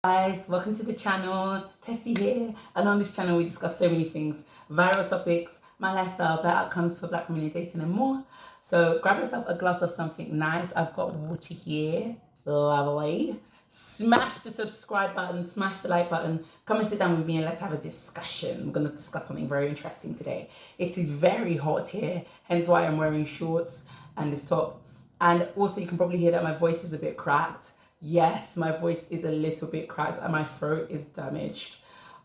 Guys, welcome to the channel. Tessie here, and on this channel we discuss so many things: viral topics, my lifestyle, better outcomes for Black women in dating, and more. So grab yourself a glass of something nice. I've got water here, lovely. Smash the subscribe button, smash the like button. Come and sit down with me and let's have a discussion. We're going to discuss something very interesting today. It is very hot here, hence why I'm wearing shorts and this top. And also you can probably hear that my voice is a bit cracked. Yes, my voice is a little bit cracked and my throat is damaged.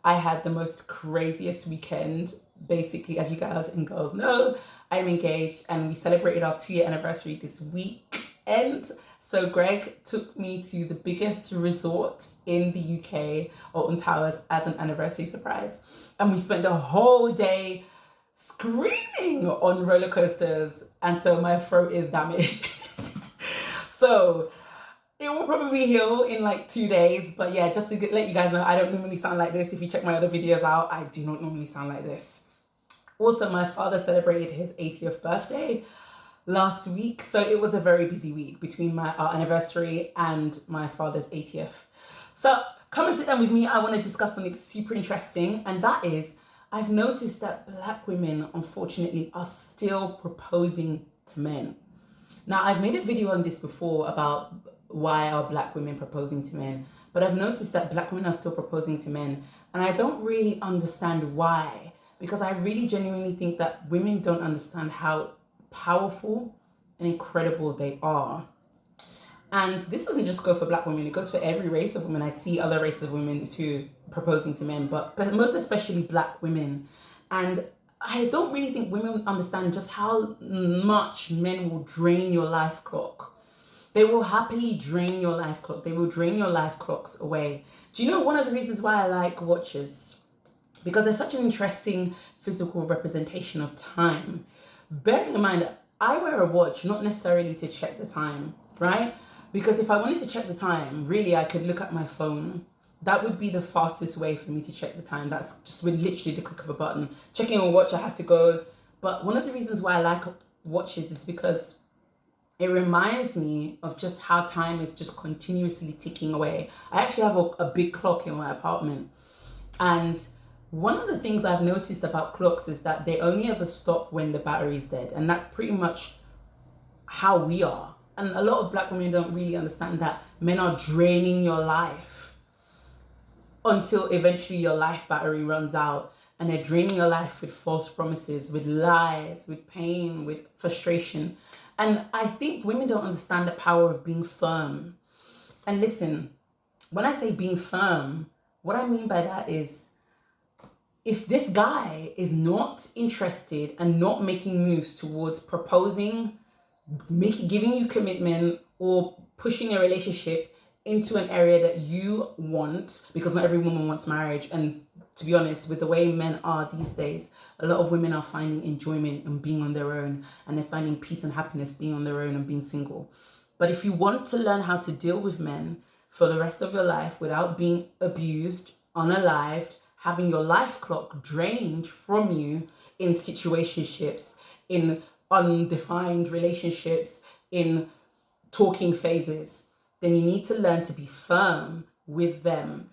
I had the most craziest weekend. Basically, as you guys and girls know, I'm engaged and we celebrated our 2-year anniversary this weekend. So Greg took me to the biggest resort in the UK, Alton Towers, as an anniversary surprise. And we spent the whole day screaming on roller coasters. And so my throat is damaged. So it will probably heal in like 2 days. But yeah, just to let you guys know, I don't normally sound like this. If you check my other videos out, I do not normally sound like this. Also, my father celebrated his 80th birthday last week. So it was a very busy week between our anniversary and my father's 80th. So come and sit down with me. I want to discuss something super interesting. And that is, I've noticed that Black women, unfortunately, are still proposing to men. Now, I've made a video on this before about why are Black women proposing to men, but I've noticed that Black women are still proposing to men, and I don't really understand why, because I really genuinely think that women don't understand how powerful and incredible they are. And this doesn't just go for Black women, it goes for every race of women. I see other races of women who are proposing to men, but most especially Black women. And I don't really think women understand just how much men will drain your life clock. They will happily drain your life clock. They will drain your life clocks away. Do you know one of the reasons why I like watches? Because they're such an interesting physical representation of time. Bearing in mind, I wear a watch not necessarily to check the time, right? Because if I wanted to check the time, really I could look at my phone. That would be the fastest way for me to check the time. That's just with literally the click of a button. Checking a watch, I have to go. But one of the reasons why I like watches is because it reminds me of just how time is just continuously ticking away. I actually have a big clock in my apartment. And one of the things I've noticed about clocks is that they only ever stop when the battery is dead. And that's pretty much how we are. And a lot of Black women don't really understand that men are draining your life until eventually your life battery runs out. And they're draining your life with false promises, with lies, with pain, with frustration. And I think women don't understand the power of being firm. And listen, when I say being firm, what I mean by that is, if this guy is not interested and not making moves towards proposing, giving you commitment, or pushing a relationship into an area that you want, because not every woman wants marriage. And to be honest, with the way men are these days, a lot of women are finding enjoyment in being on their own, and they're finding peace and happiness being on their own and being single. But if you want to learn how to deal with men for the rest of your life without being abused, unalived, having your life clock drained from you in situationships, in undefined relationships, in talking phases, then you need to learn to be firm with them.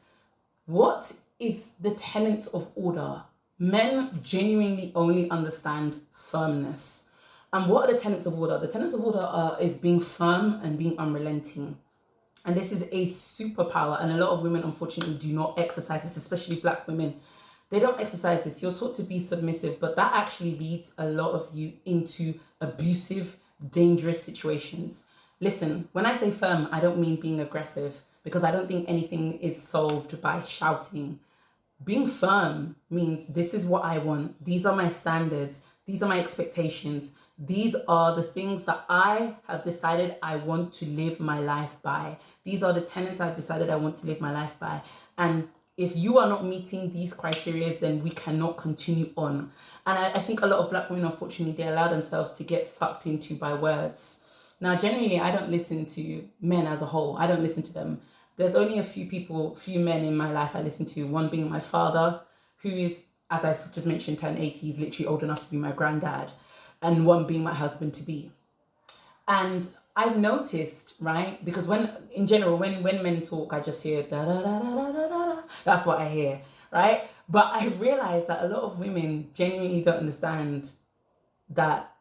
What is the tenets of order? Men genuinely only understand firmness. And what are the tenets of order? The tenets of order is being firm and being unrelenting. And this is a superpower. And a lot of women, unfortunately, do not exercise this, especially Black women. They don't exercise this. You're taught to be submissive, but that actually leads a lot of you into abusive, dangerous situations. Listen, when I say firm, I don't mean being aggressive, because I don't think anything is solved by shouting. Being firm means this is what I want. These are my standards. These are my expectations. These are the things that I have decided I want to live my life by. These are the tenets I've decided I want to live my life by. And if you are not meeting these criteria, then we cannot continue on. And I think a lot of Black women, unfortunately, they allow themselves to get sucked into by words. Now, generally, I don't listen to men as a whole. I don't listen to them. There's only a few men in my life I listen to, one being my father, who is, as I just mentioned, turned 80, he's literally old enough to be my granddad, and one being my husband-to-be. And I've noticed, right? Because in general, when men talk, I just hear da da da da da da da. That's what I hear, right? But I realize that a lot of women genuinely don't understand that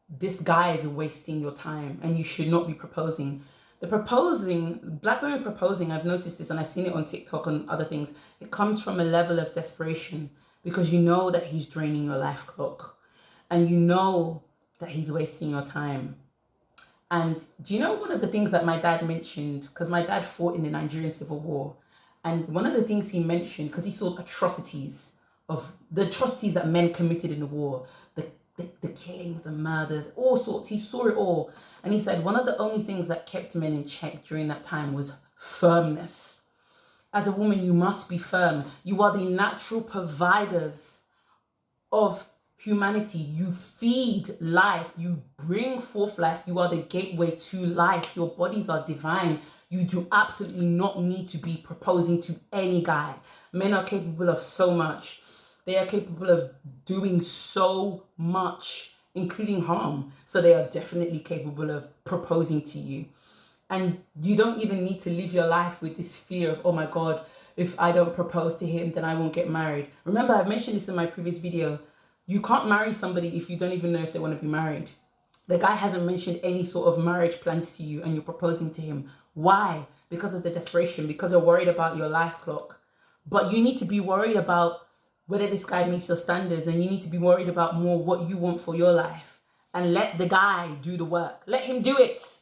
this guy is wasting your time and you should not be proposing. Black women proposing, I've noticed this and I've seen it on TikTok and other things. It comes from a level of desperation because you know that he's draining your life clock and you know that he's wasting your time. And do you know one of the things that my dad mentioned? Because my dad fought in the Nigerian Civil War. And one of the things he mentioned, because he saw the atrocities that men committed in the war, the killings, the murders, all sorts. He saw it all. And he said one of the only things that kept men in check during that time was firmness. As a woman, you must be firm. You are the natural providers of humanity. You feed life. You bring forth life. You are the gateway to life. Your bodies are divine. You do absolutely not need to be proposing to any guy. Men are capable of so much. They are capable of doing so much, including harm. So they are definitely capable of proposing to you. And you don't even need to live your life with this fear of, oh my God, if I don't propose to him, then I won't get married. Remember, I've mentioned this in my previous video. You can't marry somebody if you don't even know if they want to be married. The guy hasn't mentioned any sort of marriage plans to you and you're proposing to him. Why? Because of the desperation, because you're worried about your life clock. But you need to be worried about whether this guy meets your standards, and you need to be worried about more what you want for your life. And let the guy do the work. Let him do it.